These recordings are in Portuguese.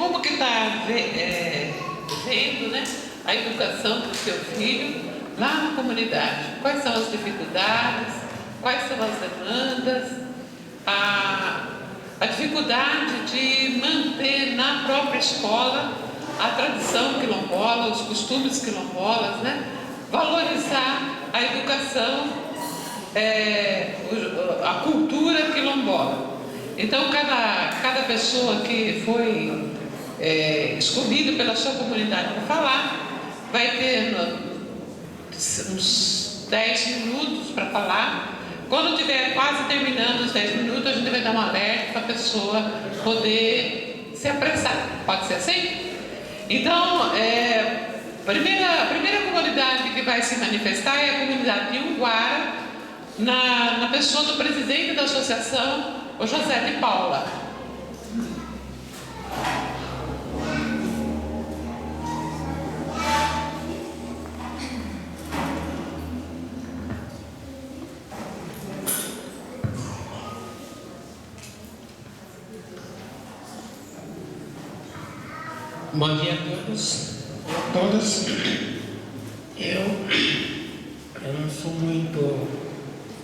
como que está vendo, né, a educação do seu filho lá na comunidade. Quais são as dificuldades, quais são as demandas, a dificuldade de manter na própria escola a tradição quilombola, os costumes quilombolas, né? Valorizar a educação, a cultura quilombola. Então, cada pessoa que foi escolhida pela sua comunidade para falar vai ter uns 10 minutos para falar. Quando estiver quase terminando os 10 minutos, a gente vai dar um alerta para a pessoa poder se apressar. Pode ser assim? Então, a primeira comunidade que vai se manifestar é a comunidade de Unguara, na pessoa do presidente da associação, o José de Paula. Bom dia a todos e a todas. Eu não sou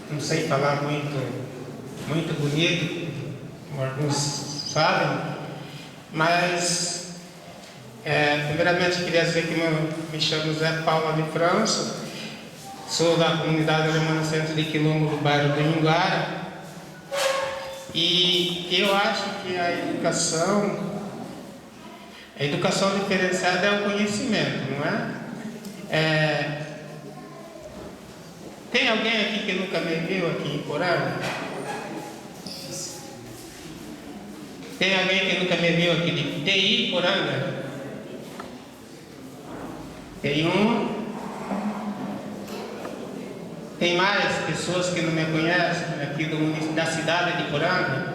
não sei falar muito bonito, como alguns sabem, mas primeiramente queria dizer que me chamo Zé Paula de França, sou da comunidade remanescente de Quilombo do bairro de Unguara, e eu acho que a educação diferenciada é o conhecimento, não é? Tem alguém aqui que nunca me viu aqui em Poranga? Tem alguém que nunca me viu aqui de TI Poranga? Tem um? Tem mais pessoas que não me conhecem aqui da cidade de Poranga?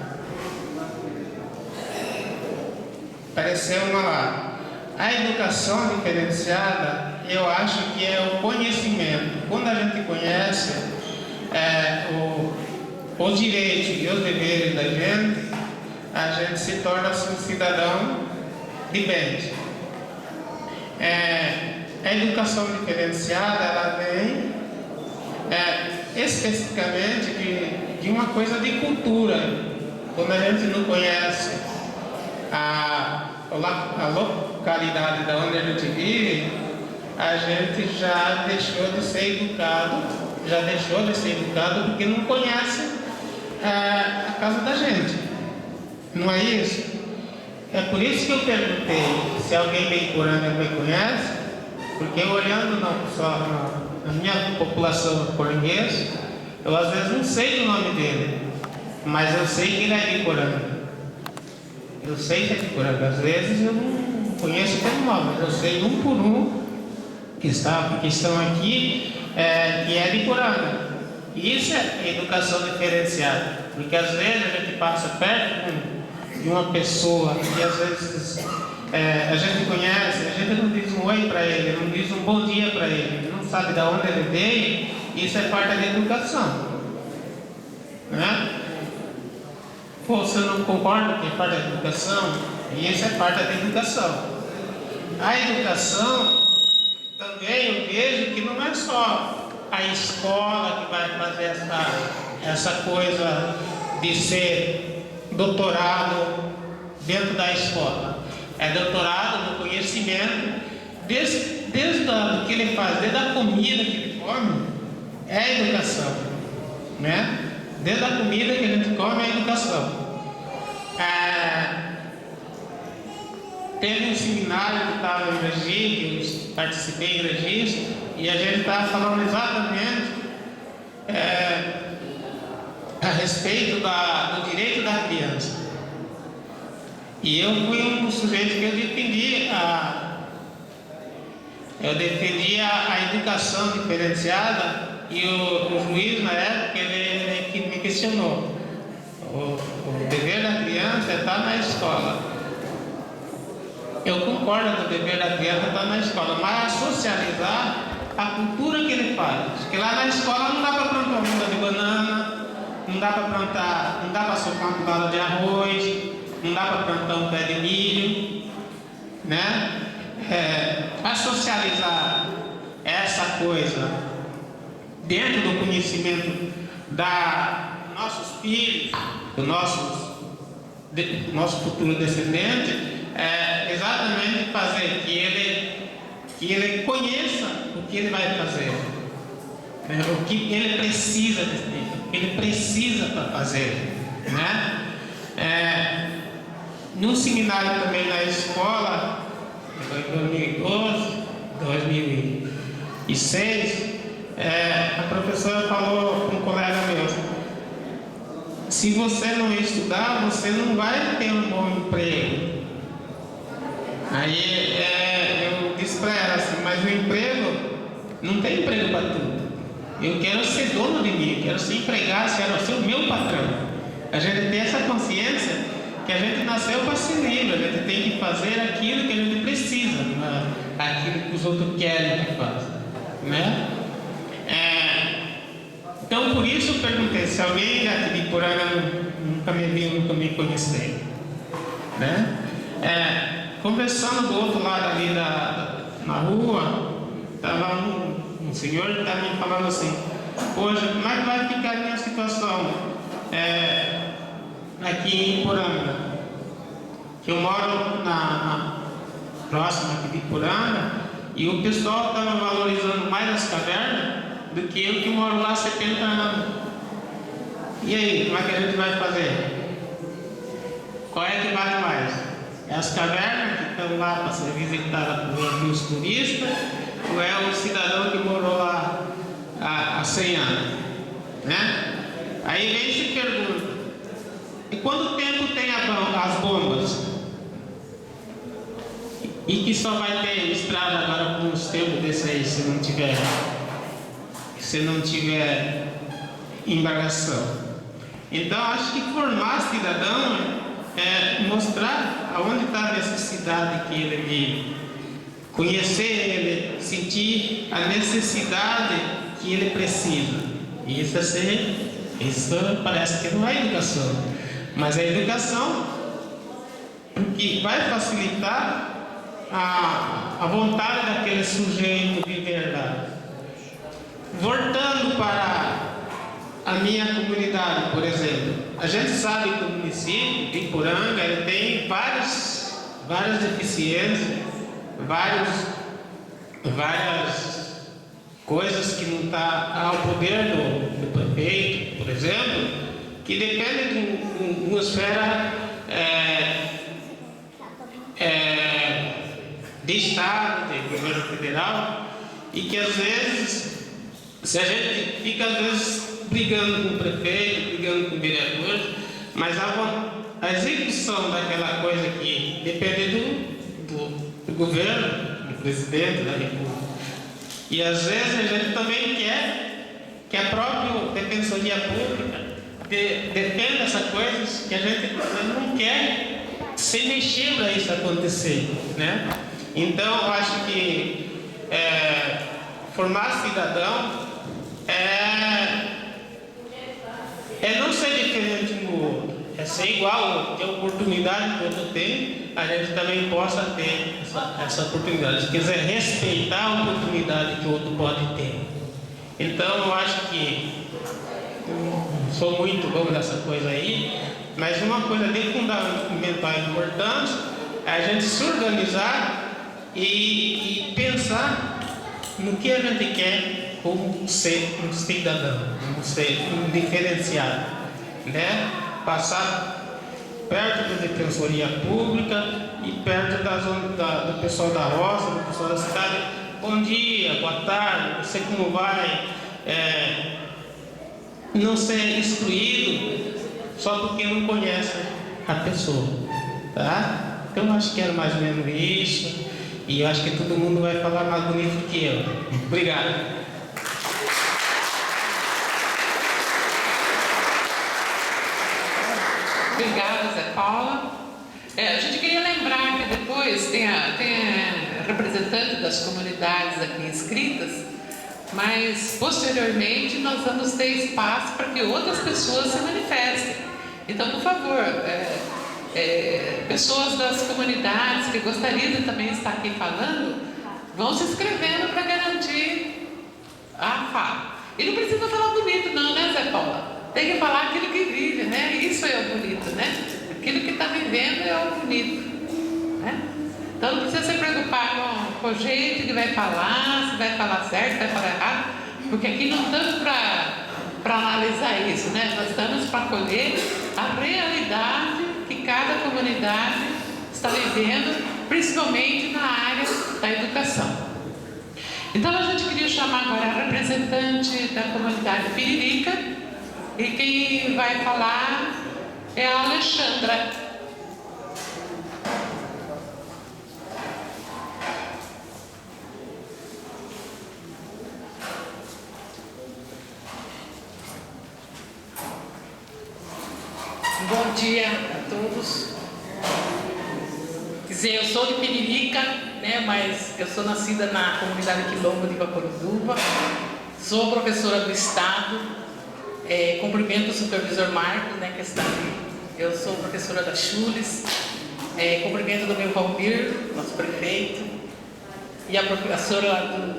Apareceu uma lá. A educação diferenciada, eu acho que é o conhecimento. Quando a gente conhece os direitos e os deveres da gente, a gente se torna um cidadão de bem. A educação diferenciada, ela vem especificamente de uma coisa de cultura. Quando a gente não conhece a localidade da onde a gente vive, a gente já deixou de ser educado porque não conhece a casa da gente. Não é isso? É por isso que eu perguntei se alguém bem Poranga me conhece, porque olhando não só na minha população poranguesa, eu às vezes não sei o nome dele, mas eu sei que ele é de Poranga. Eu sei que é de Poranga. Às vezes eu não conheço pelo nome, mas eu sei um por um que estão aqui, que é de Poranga. E isso é educação diferenciada, porque às vezes a gente passa perto de uma pessoa que às vezes a gente conhece, a gente não diz um oi para ele, não diz um bom dia para ele, não sabe de onde ele veio. Isso é parte da educação, né? Você não concorda que é parte da educação? E isso é parte da educação. A educação também eu vejo que não é só a escola que vai fazer essa coisa de ser doutorado dentro da escola. É doutorado no conhecimento, desde o que ele faz, desde a comida que ele come, é educação, né? Desde a comida que a gente come é educação. Teve um seminário que estava em Regis, que eu participei em Regis, e a gente estava falando exatamente a respeito do direito da criança. E eu fui um dos sujeitos que eu defendia a educação diferenciada, e o juiz, na época, ele me questionou. O dever da criança é estar na escola. Eu concordo que o dever da criança é estar na escola, mas socializar a cultura que ele faz. Porque lá na escola não dá para plantar uma muda de banana, não dá para socar um galo de arroz, não dá para plantar um pé de milho, né? Para socializar essa coisa dentro do conhecimento da nossos filhos, do nosso futuro descendente, é exatamente fazer que ele conheça o que ele vai fazer, né? O que ele precisa para fazer, né? No seminário também na escola, em 2012, 2006, a professora falou para um colega meu: se você não estudar, você não vai ter um bom emprego. Aí eu disse para ela assim: mas o emprego, não tem emprego para tudo. Eu quero ser dono de mim, eu quero ser empregado, quero ser o meu patrão. A gente tem essa consciência que a gente nasceu para ser livre, a gente tem que fazer aquilo que a gente precisa, aquilo que os outros querem que faça, né? Então, por isso eu perguntei se alguém aqui de Iporanga nunca me viu, nunca me conheceu, né? Conversando do outro lado ali na rua, estava um senhor que estava me falando assim: poxa, como é que vai ficar a minha situação aqui em Iporanga? Que eu moro próximo aqui de Iporanga, e o pessoal estava valorizando mais as cavernas do que eu que moro lá há 70 anos. E aí, como é que a gente vai fazer? Qual é que vale mais? É as cavernas que estão lá para ser visitadas pelos turistas, ou é o cidadão que morou lá há 100 anos? Né? Aí vem e se pergunta: e quanto tempo tem as bombas? E que só vai ter estrada agora por uns tempos desse aí, se não tiver embarcação. Então, acho que formar cidadão é mostrar aonde está a necessidade que ele vive, conhecer ele, sentir a necessidade que ele precisa. Isso parece que não é educação, mas é educação que vai facilitar a vontade daquele sujeito viver lá. Voltando para a minha comunidade, por exemplo, a gente sabe que o município de Iporanga ele tem várias deficiências, várias coisas que não estão ao poder do prefeito, por exemplo, que dependem de uma esfera de Estado, de governo federal, e que às vezes, se a gente fica às vezes brigando com o prefeito, brigando com o vereador, mas a execução daquela coisa que depende do governo, do presidente da República. E às vezes a gente também quer que a própria Defensoria Pública defenda essas coisas que a gente não quer se mexer para isso acontecer, né? Então, eu acho que formar cidadão é não ser diferente um do outro, é ser igual ao outro, ter a oportunidade que o outro tem, a gente também possa ter essa oportunidade. Se quiser respeitar a oportunidade que o outro pode ter. Então, eu acho que sou muito bom nessa coisa aí, mas uma coisa de fundamental e importante é a gente se organizar e pensar no que a gente quer como ser um cidadão, como ser um diferenciado, né? Passar perto da Defensoria Pública e perto do pessoal da roça, do pessoal da cidade. Bom dia, boa tarde, não sei como vai. Não ser excluído só porque não conhece a pessoa, tá? Então eu acho que era mais ou menos isso, e eu acho que todo mundo vai falar mais bonito que eu. Obrigado. Obrigada, Zé Paula. A gente queria lembrar que depois tem representante das comunidades aqui inscritas, mas posteriormente nós vamos ter espaço para que outras pessoas se manifestem. Então, por favor, pessoas das comunidades que gostariam de também estar aqui falando, vão se inscrevendo para garantir a fala. E não precisa falar bonito não, né, Zé Paula? Tem que falar aquilo que vive, né? Isso é o bonito, né? Aquilo que está vivendo é o bonito, né? Então não precisa se preocupar com o jeito que vai falar, se vai falar certo, se vai falar errado, porque aqui não estamos para analisar isso, né? Nós estamos para colher a realidade que cada comunidade está vivendo, principalmente na área da educação. Então a gente queria chamar agora a representante da comunidade Piririca, e quem vai falar é a Alexandra. Bom dia a todos. Quer dizer, eu sou de Piririca, né, mas eu sou nascida na comunidade Quilombo de Ipaporutuba. Sou professora do Estado, cumprimento o supervisor Marcos, né, que está ali. Eu sou professora da Chules, cumprimento do meu Valmir, nosso prefeito, e a professora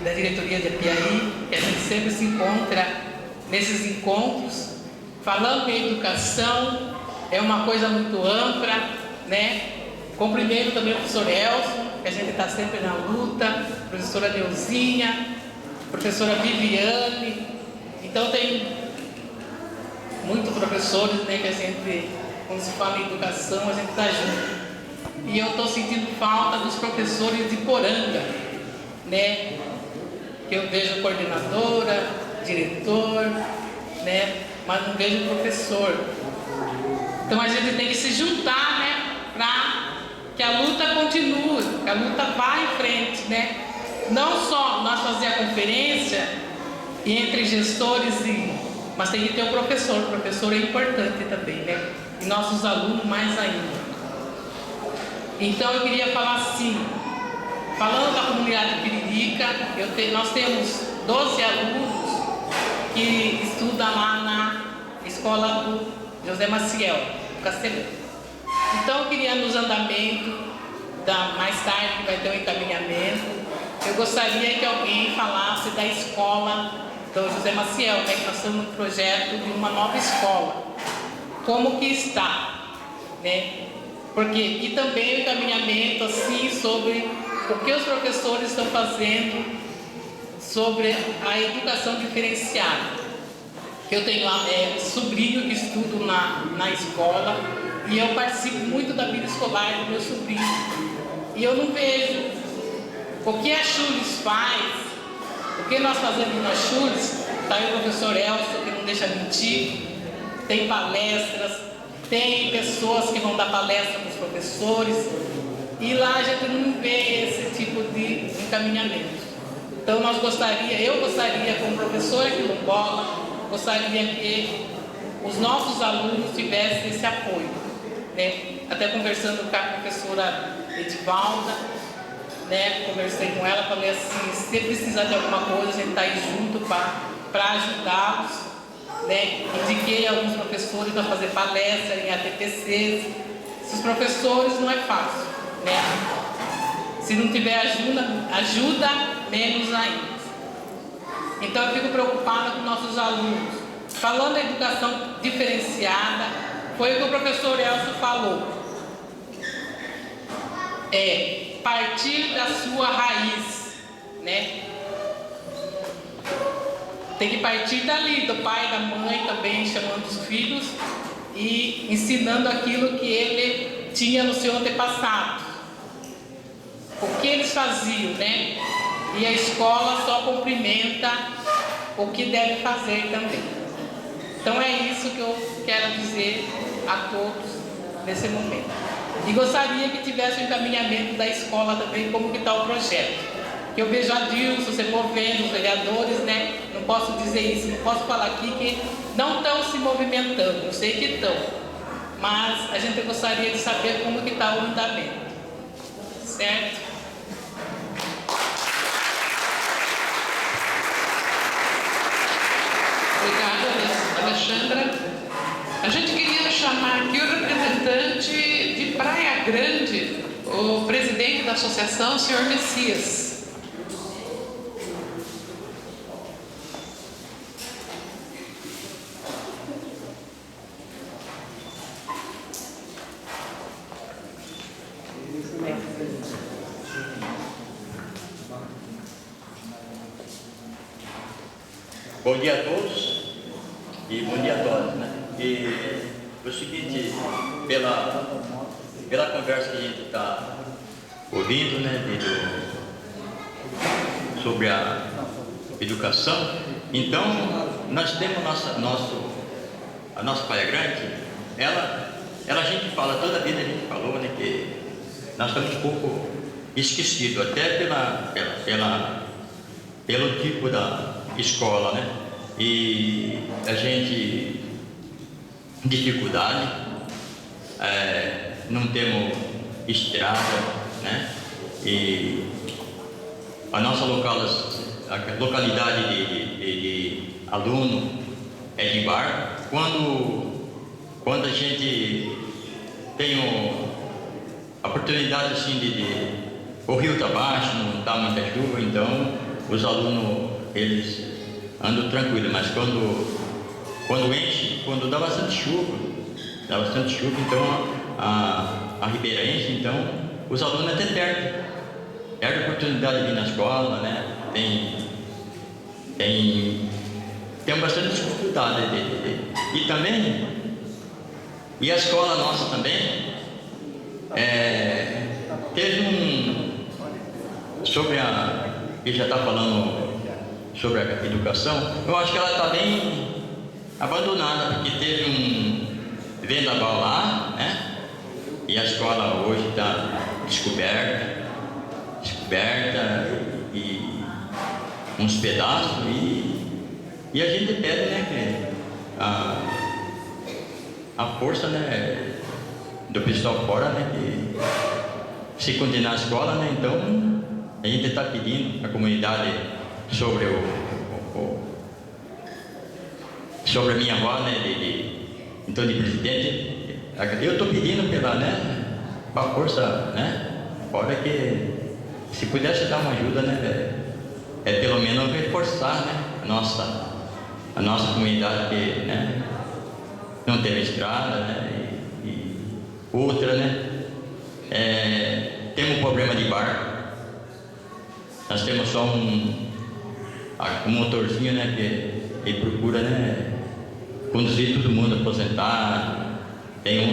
da diretoria de Apiaí, que a gente sempre se encontra nesses encontros. Falando em educação, é uma coisa muito ampla, né? Cumprimento também o professor Elson, que a gente está sempre na luta, professora Neuzinha, professora Viviane. Então tem muitos professores, né, que a gente, quando se fala em educação, a gente está junto. E eu estou sentindo falta dos professores de Poranga, né? Que eu vejo coordenadora, diretor, né? Mas não vejo professor. Então a gente tem que se juntar, né, para que a luta continue, que a luta vá em frente, né? Não só nós fazer a conferência e entre gestores, mas tem que ter o professor. O professor é importante também, né? E nossos alunos mais ainda. Então eu queria falar assim, falando da comunidade Piririca, nós temos 12 alunos que estuda lá na escola do José Maciel, Castelão. Então eu queria nos andamentos, mais tarde que vai ter um encaminhamento, eu gostaria que alguém falasse da escola do José Maciel, né, que nós estamos no projeto de uma nova escola. Como que está, né? Porque e também o encaminhamento assim sobre o que os professores estão fazendo sobre a educação diferenciada. Eu tenho lá sobrinho que estudo na escola e eu participo muito da vida escolar do meu sobrinho. E eu não vejo o que a Chules faz, o que nós fazemos na Chules. Está aí o professor Elson, que não deixa mentir, tem palestras, tem pessoas que vão dar palestra para os professores, e lá a gente não vê esse tipo de encaminhamento. Então eu gostaria como professora quilombola, gostaria que os nossos alunos tivessem esse apoio, né? Até conversando com a professora Edivalda, né? Conversei com ela, falei assim, se precisar de alguma coisa, a gente está aí junto para ajudá-los, né? Indiquei alguns professores para fazer palestra em ATPCs. Esses professores não é fácil, né? Se não tiver ajuda menos ainda. Então eu fico preocupada com nossos alunos. Falando da educação diferenciada, foi o que o professor Elcio falou. Partir da sua raiz, né? Tem que partir dali, do pai, da mãe também, chamando os filhos e ensinando aquilo que ele tinha no seu antepassado. O que eles faziam, né? E a escola só cumprimenta o que deve fazer também. Então é isso que eu quero dizer a todos nesse momento. E gostaria que tivesse o encaminhamento da escola também, como que está o projeto. Que eu vejo a Dilson se movendo, os vereadores, né? Não posso dizer isso, não posso falar aqui que não estão se movimentando, eu sei que estão. Mas a gente gostaria de saber como que está o andamento. Certo? Obrigada, Alexandra. A gente queria chamar aqui o representante de Praia Grande, o presidente da associação, o senhor Messias. Bom dia a todos e bom dia a todas, né? E o seguinte, pela conversa que a gente está ouvindo, né, sobre a educação, então nós temos a nossa Praia Grande, a gente fala, toda a vida a gente falou, né, que nós estamos um pouco esquecidos, até pelo tipo da escola, né? E a gente dificuldade, não temos estrada, né? E a nossa localidade de aluno é de barco. Quando a gente tem a oportunidade assim o rio está baixo, não está muita chuva, então os alunos eles andam tranquilos, mas quando enche, quando dá bastante chuva, então a ribeira enche, então os alunos até perdem a oportunidade de ir na escola, né? Tem bastante dificuldade e a escola nossa também teve sobre que já está falando sobre a educação, eu acho que ela está bem abandonada, porque teve um vendaval lá, né? E a escola hoje está descoberta e uns pedaços e a gente pede, né, que a força, né, do pessoal fora, né, que se continuar a escola, né, então a gente está pedindo à comunidade sobre sobre a minha avó, né, então de presidente, eu estou pedindo pela força, né, fora que se pudesse dar uma ajuda, né, pelo menos reforçar, né, a nossa comunidade que, né, não teve estrada, né, e outra, né, temos um problema de barco, nós temos só um motorzinho, né, que ele procura, né, conduzir todo mundo aposentado, tem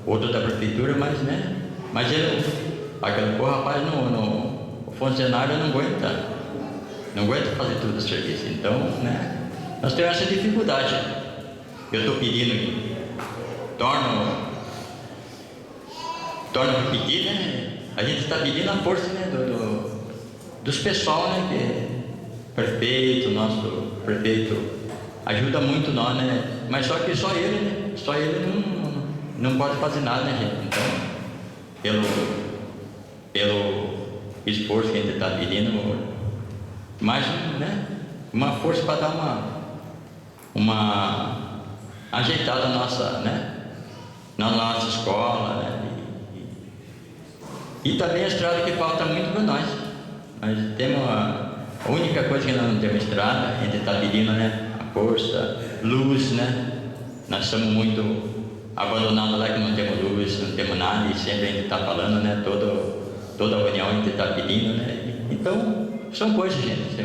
outro da prefeitura, mas o rapaz o funcionário não aguenta fazer todo o serviço, então, né, nós temos essa dificuldade. Eu estou pedindo, torno a repetir, né, a gente está pedindo a força, né, dos pessoal, né, que nosso prefeito ajuda muito nós, né, mas só que só ele não pode fazer nada, né, gente, então, pelo esforço que a gente está pedindo, mais, né, uma força para dar uma ajeitada na nossa escola, né, e também a estrada que falta muito para nós. Nós temos a única coisa que nós não temos estrada, a gente está pedindo, né, a força, luz, né, nós estamos muito abandonados lá que não temos luz, não temos nada, e sempre a gente está falando, né, toda a reunião a gente está pedindo, né, então são coisas, gente,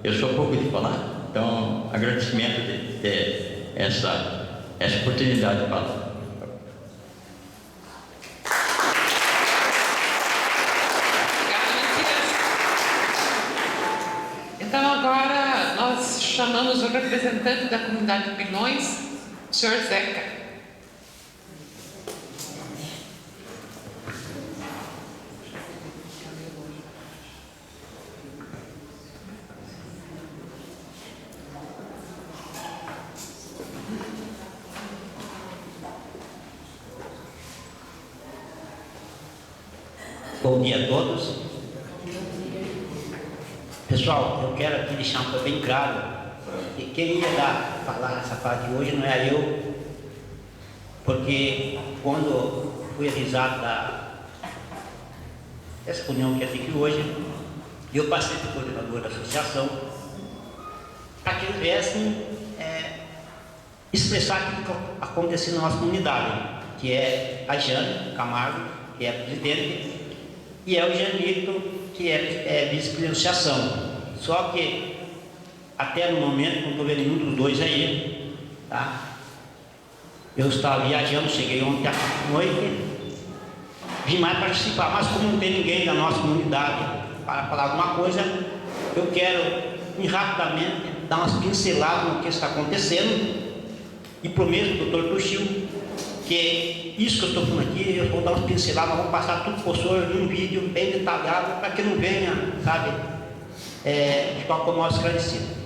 eu sou pouco de falar, então agradecimento de ter essa oportunidade de falar. Então agora nós chamamos o representante da comunidade de Pilões, o senhor Zeca. Bom dia a todos. Pessoal, eu quero aqui deixar bem claro que quem ia dar falar essa parte de hoje não é eu, porque quando fui avisado dessa reunião que é aqui hoje, eu passei para o coordenador da associação para que eles viessem expressar aquilo que aconteceu na nossa comunidade, que é a Jane Camargo, que é presidente, e é o Janito, que é vice-presidente da associação. Só que até no momento não estou vendo nenhum dos dois aí, tá? Eu estava viajando, cheguei ontem à noite, vim mais participar, mas como não tem ninguém da nossa comunidade para falar alguma coisa, eu quero rapidamente dar umas pinceladas no que está acontecendo e prometo ao doutor Tuxil que isso que eu estou falando aqui, eu vou dar umas pinceladas, vou passar tudo para o senhor num vídeo bem detalhado para que não venha, sabe, ficar com o nosso esclarecido.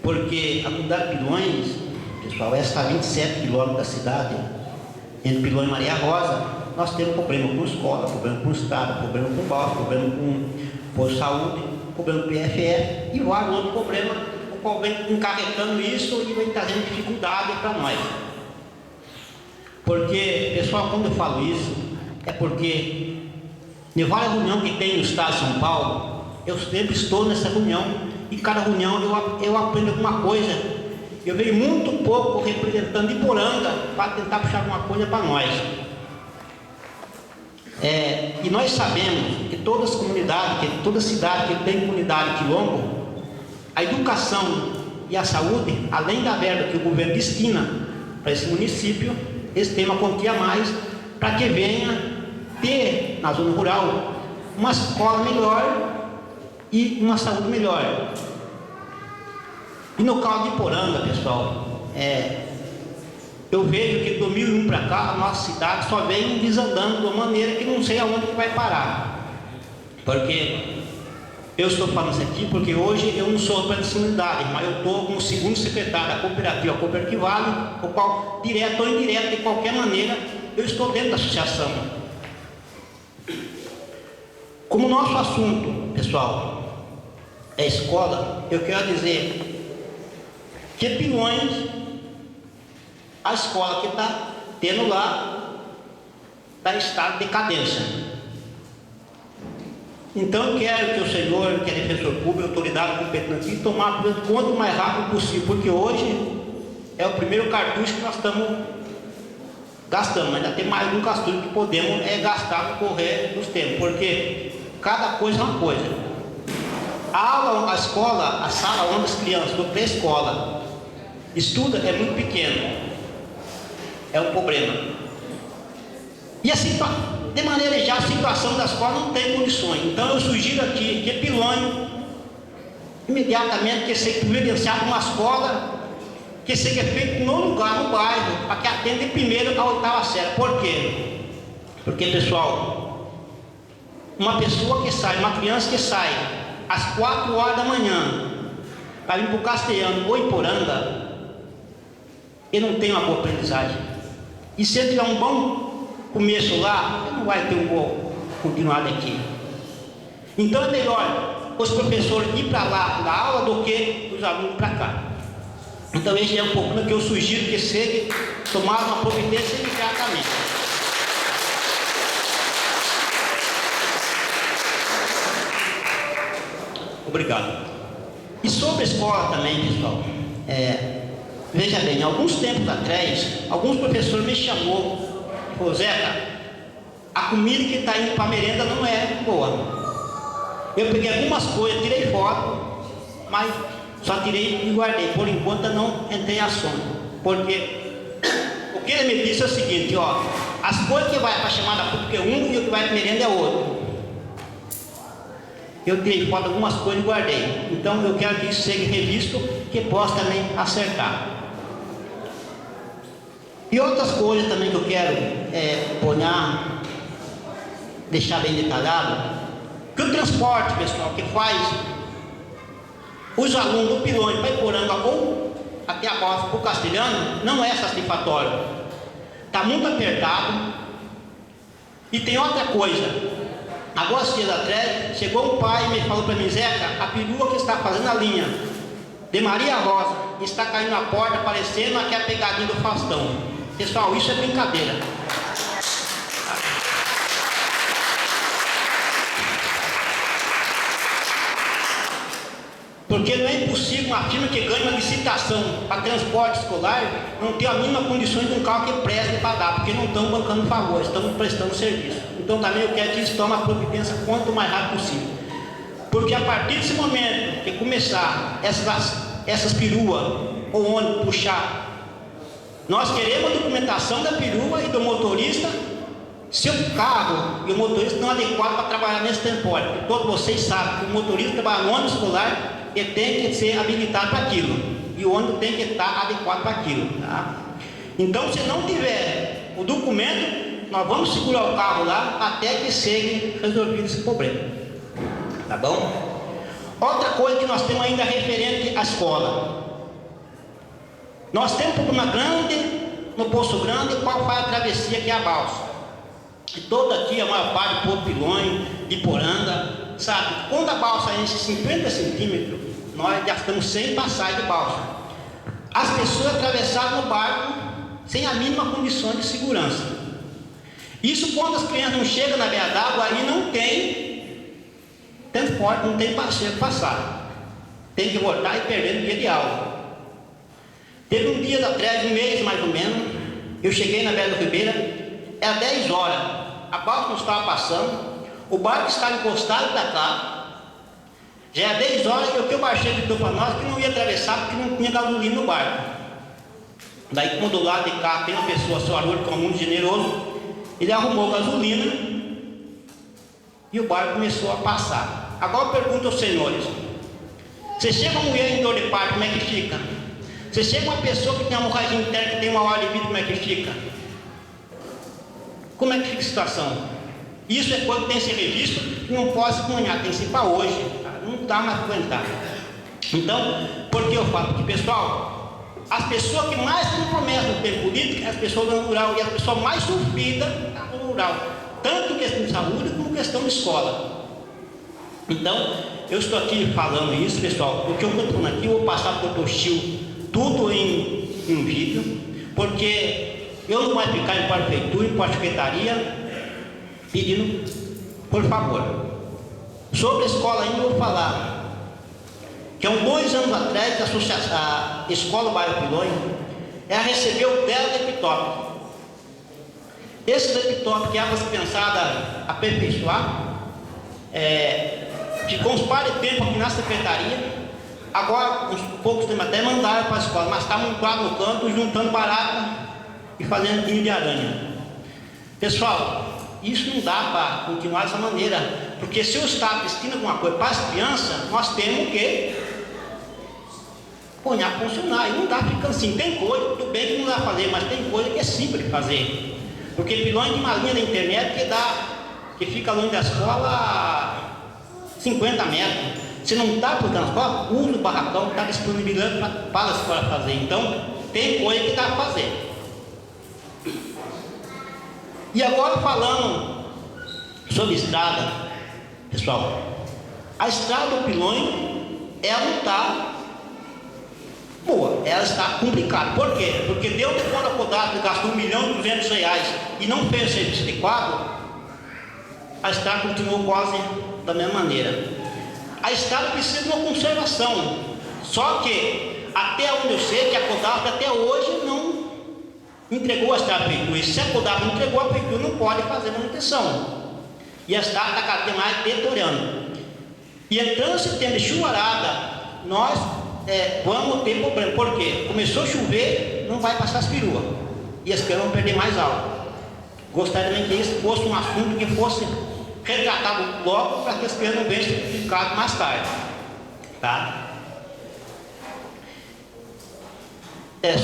Porque a comunidade Pilões, pessoal, essa está a 27 quilômetros da cidade, entre Pilões e Maria Rosa. Nós temos problema com escola, problema com estrada, problema com balsa, problema com posto de saúde, problema com PFE e vários outros problemas, o qual vem encarregando isso e vem trazendo dificuldade para nós. Porque, pessoal, quando eu falo isso, é porque em várias reuniões que tem no estado de São Paulo, eu sempre estou nessa reunião e cada reunião eu aprendo alguma coisa. Eu vejo muito pouco representando de Poranga para tentar puxar alguma coisa para nós. E nós sabemos que todas as comunidades, que toda cidade que tem comunidade quilombo, a educação e a saúde, além da verba que o governo destina para esse município, eles têm uma quantia a mais para que venha ter na zona rural uma escola melhor e uma saúde melhor. E no caso de Poranga, pessoal, eu vejo que de 2001 para cá a nossa cidade só vem desandando de uma maneira que não sei aonde que vai parar. Porque eu estou falando isso aqui porque hoje eu não sou representante, mas eu estou como segundo secretário da cooperativa Vale, o qual, direto ou indireto, de qualquer maneira, eu estou dentro da associação. Como o nosso assunto, pessoal, é escola, eu quero dizer que Pilões, a escola que está tendo lá, está em estado de decadência. Então eu quero que o senhor, que é defensor público, autoridade competente, tomar conta o mais rápido possível, porque hoje é o primeiro cartucho que nós estamos gastando, mas ainda tem mais um cartucho que podemos gastar no correr dos tempos, porque cada coisa é uma coisa. A aula, a escola, a sala onde as crianças do pré-escola estudam é muito pequeno, é um problema. E assim, de maneira já a situação da escola não tem condições. Então eu sugiro aqui que Pilões imediatamente que seja providenciado uma escola que seja feita no lugar, no bairro, para que atenda de primeira a 8ª série. Por quê? Porque, pessoal, uma pessoa que sai, uma criança que sai às 4 horas da manhã para ir para o Castelhano ou em Poranga, ele não tem uma boa aprendizagem. E se ele tiver um bom começo lá, ele não vai ter um bom continuado aqui. Então é melhor os professores ir para lá dar aula do que os alunos para cá. Então esse é um pouco que eu sugiro que seja tomado uma providência imediatamente. Obrigado. E sobre a escola também, pessoal, veja bem, alguns tempos atrás, alguns professores me chamou. Ô Zeca, a comida que está indo para a merenda não é boa. Eu peguei algumas coisas, tirei foto, mas só tirei e guardei. Por enquanto eu não entrei em ação. Porque o que ele me disse é o seguinte, ó, as coisas que vai para a chamada pública é um e o que vai para a merenda é outro. Eu tirei foto de algumas coisas e guardei. Então eu quero que isso seja revisto, que possa também acertar. E outras coisas também que eu quero deixar bem detalhado, que o transporte, pessoal, que faz os alunos do Pilões para Iporanga ou até a Balsa para o Castelhano, não é satisfatório. Está muito apertado. E tem outra coisa. Alguns dias atrás, chegou um pai e me falou para mim, Zeca, a perua que está fazendo a linha de Maria Rosa está caindo na porta, parecendo aquela pegadinha do Faustão. Pessoal, isso é brincadeira. Porque não é impossível uma firma que ganha uma licitação para transporte escolar não ter a mínima condições de um carro que preste para dar, porque não estão bancando favor, estão prestando serviço. Então também eu quero que eles tomem a providência quanto mais rápido possível. Porque a partir desse momento que começar essas peruas ou ônibus puxar, nós queremos a documentação da perua e do motorista, se o carro e o motorista estão adequados para trabalhar nesse transporte. Porque todos vocês sabem que o motorista trabalha no ônibus escolar, ele tem que ser habilitado para aquilo, e o ônibus tem que estar adequado para aquilo, tá? Então, se não tiver o documento, nós vamos segurar o carro lá até que seja resolvido esse problema, tá bom? Outra coisa que nós temos ainda referente à escola, nós temos um problema grande no Poço Grande, qual faz a travessia, que é a balsa, e toda aqui, a maior parte do Porto Pilões, de Poranga, sabe, quando a balsa enche 50 centímetros, nós gastamos 100 passagens de balsa. As pessoas atravessaram no barco sem a mínima condição de segurança. Isso quando as crianças não chegam na beira d'água, aí não tem transporte, não tem passeio para passar. Tem que voltar e perder no dia de aula. Teve um dia atrás, um mês mais ou menos, eu cheguei na beira do Ribeira, era 10 horas, a balsa não estava passando, o barco estava encostado para cá, já era 10 horas, e o que o barqueiro gritou para nós que não ia atravessar porque não tinha gasolina no barco. Daí, quando do lado de cá tem uma pessoa, seu Haroldo, que é muito generoso, ele arrumou gasolina e o barco começou a passar. Agora eu pergunto aos senhores: você chega uma mulher em dor de parto, como é que fica? Você chega uma pessoa que tem uma hemorragia interna, que tem uma hora de vida, como é que fica? Como é que fica a situação? Isso é coisa que tem que ser revisto, que não pode se amanhã, tem que ser para hoje, tá? Não dá mais para aguentar. Então, por que eu falo? Porque, pessoal, as pessoas que mais têm promessa no tempo político é as pessoas do rural, e a pessoa mais sofrida está no rural, tanto em questão de saúde como em questão de escola. Então, eu estou aqui falando isso, pessoal, porque eu estou falando aqui, eu vou passar para o Dr. Chil tudo em vídeo, porque eu não vou ficar em prefeitura, em secretaria, pedindo, por favor. Sobre a escola ainda eu vou falar que há uns 2 anos atrás a escola Bairro Pilões, ela recebeu 10 laptops. Esse laptop que ela foi pensada aperfeiçoar, ficou uns par de tempo aqui na secretaria. Agora, uns poucos tempos até mandaram para a escola, mas está montado no canto, juntando barata e fazendo ninho de aranha. Pessoal, isso não dá para continuar dessa maneira, porque se o Estado destina alguma coisa para as crianças, nós temos que pôr a funcionar, e não dá ficando assim. Tem coisa, tudo bem que não dá para fazer, mas tem coisa que é simples de fazer, porque Pilões tem uma linha da internet que fica longe da escola a 50 metros. Se não está por transporte, usa o barracão que está disponibilizando para a escola fazer. Então, tem coisa que dá para fazer. E agora falando sobre estrada, pessoal, a estrada do Pilões, ela não está boa, ela está complicada. Por quê? Porque deu de quando a Codasco gastou R$1.200.000 e não fez o serviço adequado, a estrada continuou quase da mesma maneira. A estrada precisa de uma conservação, só que até onde eu sei que a Codasco até hoje não entregou a estrada à prefeitura. E se a Codasco não entregou, a prefeitura não pode fazer manutenção. E a estrada está cada vez mais deteriorando. E entrando em setembro de chuvarada, nós vamos ter problema. Por quê? Começou a chover, não vai passar as peruas. E as peruas vão perder mais aula. Gostaria também que isso fosse um assunto que fosse retratado logo, para que as crianças não venham simplificado mais tarde. Tá?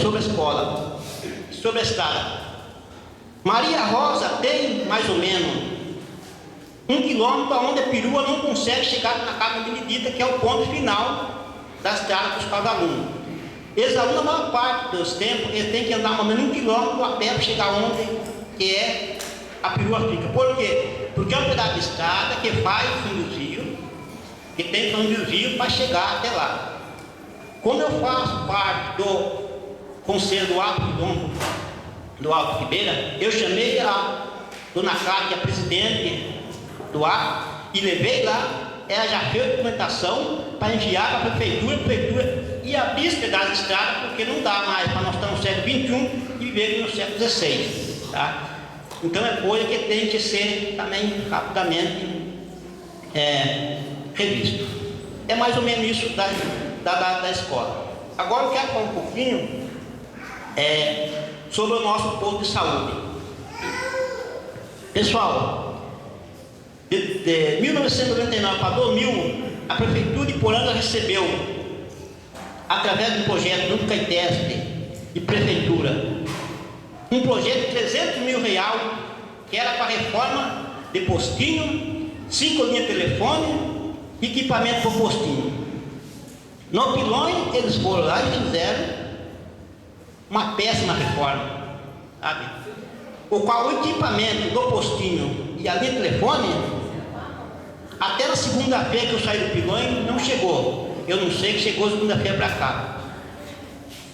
Sobre a escola, sobre a estrada. Maria Rosa tem mais ou menos 1 quilômetro onde a perua não consegue chegar na casa de medida, que é o ponto final da estrada para os pais alunos. Esses alunos, a maior parte dos tempos, eles têm que andar mais ou menos 1 quilômetro a pé para chegar onde que é a perua fica. Por quê? Porque é um pedaço de estrada que faz o fim do rio, que tem que fazer um desvio para chegar até lá. Como eu faço parte do Conselho do Alto Ribeira, eu chamei a dona Cátia, presidente do Alto, e levei lá, ela já fez a documentação para enviar para a prefeitura e abrir esse pedaço de estrada, porque não dá mais para nós estar no século XXI e viver no século XVI. Tá? Então é coisa que tem que ser também rapidamente revisto. É mais ou menos isso da escola. Agora eu quero falar um pouquinho sobre o nosso posto de saúde. Pessoal, de 1999 para 2000, a Prefeitura de Poranga recebeu, através do projeto do CAITESP e Prefeitura, um projeto de 300 mil reais, que era para reforma de postinho, 5 linhas de telefone e equipamento para o postinho. No Pilões, eles foram lá e fizeram uma péssima reforma, sabe? O qual o equipamento do postinho e a linha de telefone, até na segunda-feira que eu saí do Pilões, não chegou. Eu não sei que chegou segunda-feira para cá.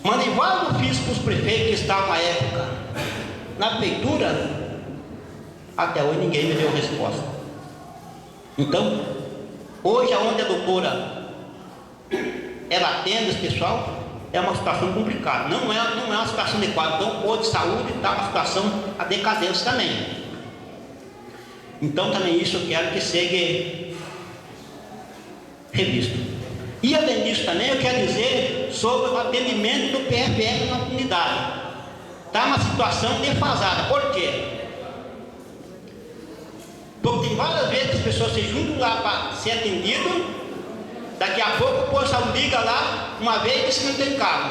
Mandei vários ofícios para os prefeitos que estavam na época na prefeitura, até hoje ninguém me deu resposta. Então, hoje aonde a doutora ela atende esse pessoal, é uma situação complicada, não é uma situação adequada. Então, o posto de saúde está uma situação a decadência também. Então, também isso eu quero que seja revisto. E além disso também, eu quero dizer sobre o atendimento do PFF na comunidade. Está uma situação defasada. Por quê? Porque tem várias vezes que as pessoas se juntam lá para ser atendido. Daqui a pouco o posto de saúde liga lá, uma vez diz que não tem carro,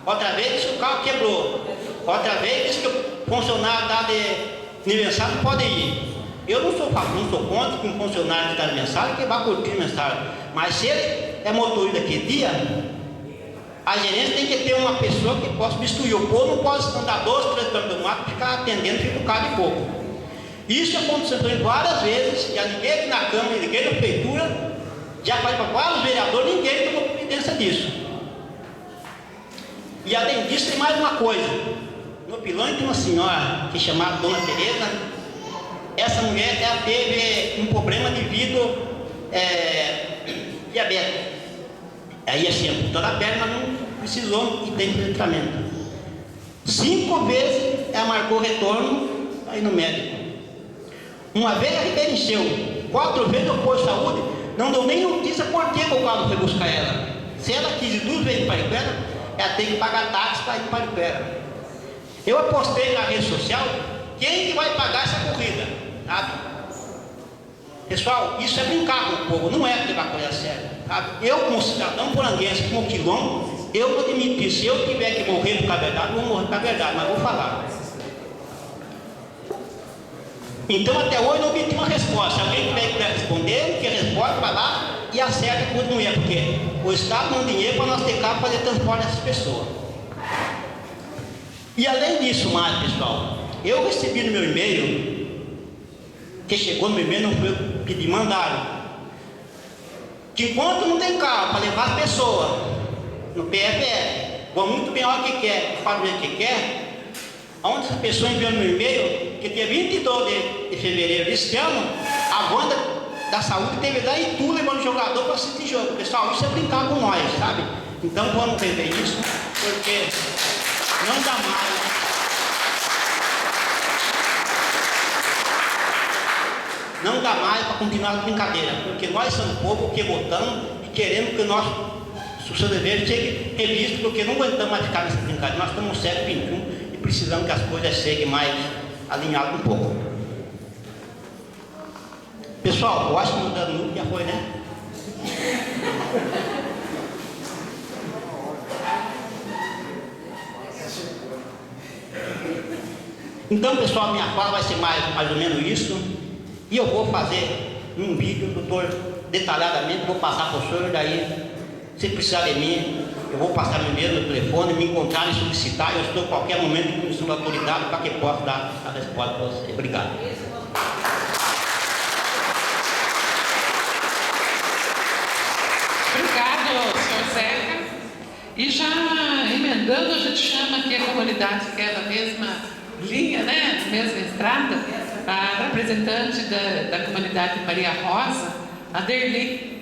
outra vez diz que o carro quebrou, outra vez diz que o funcionário está de aniversário não pode ir. Eu não sou contra que um funcionário que está de aniversário que vá curtir o aniversário, mas se ele é motorista daquele dia, a gerência tem que ter uma pessoa que possa substituir. O povo não pode andar 2, 3 km do mato e ficar atendendo, fica um carro de pouco. Isso aconteceu várias vezes, já liguei aqui na Câmara, liguei na Prefeitura, já falei para vários vereadores, ninguém tomou providência disso. E além disso, tem mais uma coisa. No Pilões tem uma senhora que chamada Dona Tereza. Essa mulher ela teve um problema devido diabetes. Aí assim, amputou a perna, mas não precisou e tem tratamento. 5 vezes ela marcou retorno aí no médico. Uma vez ela encheu, 4 vezes no posto de saúde. Não deu nem notícia por que o carro foi buscar ela. Se ela quis ir 2 vezes para Pariquera, ela tem que pagar táxi para ir para Pariquera. Eu apostei na rede social, quem que vai pagar essa corrida? Sabe? Pessoal, isso é brincar com o povo, não é levar a coisa a sério. Sabe? Eu, como cidadão poranguense, como quilombo, eu não admito isso. Se eu tiver que morrer por causa da verdade, eu vou morrer por causa da verdade, mas vou falar. Então até hoje não obtive uma resposta. Se alguém puder responder, que responde, vai lá e acerta quanto não é, porque o Estado não tem dinheiro para nós ter carro para fazer transporte dessas pessoas. E além disso mais, pessoal, eu recebi no meu e-mail, que chegou no meu e-mail, não foi eu que pedi, mandaram, que enquanto não tem carro para levar as pessoas no PFF, vão muito bem a hora que quer, para o que quer. Onde essa pessoa enviou no meu e-mail que dia 22 de fevereiro desse ano, a banda da saúde teve lá em Itu levando o jogador para assistir jogo. Pessoal, isso é brincar com nós, sabe? Então vamos rever isso, porque não dá mais. Não dá mais para continuar a brincadeira, porque nós somos povo que votamos e queremos que o nosso dever seja revisto, porque não aguentamos mais ficar nessa brincadeira. Nós estamos no século XXI. Precisamos que as coisas sejam mais alinhadas um pouco. Pessoal, eu acho que mudando muito já foi, né? Então, pessoal, minha fala vai ser mais ou menos isso. E eu vou fazer um vídeo, doutor, detalhadamente, vou passar para o senhor, daí, se precisar de mim, eu vou passar meu e-mail, meu telefone, me encontrar e solicitar. Eu estou a qualquer momento em condição da autoridade para que possa dar a resposta para você. Obrigado. Obrigado, senhor Zeca. E já emendando, a gente chama aqui a comunidade que é da mesma linha, né, da mesma estrada, a representante da comunidade Maria Rosa, a Derli.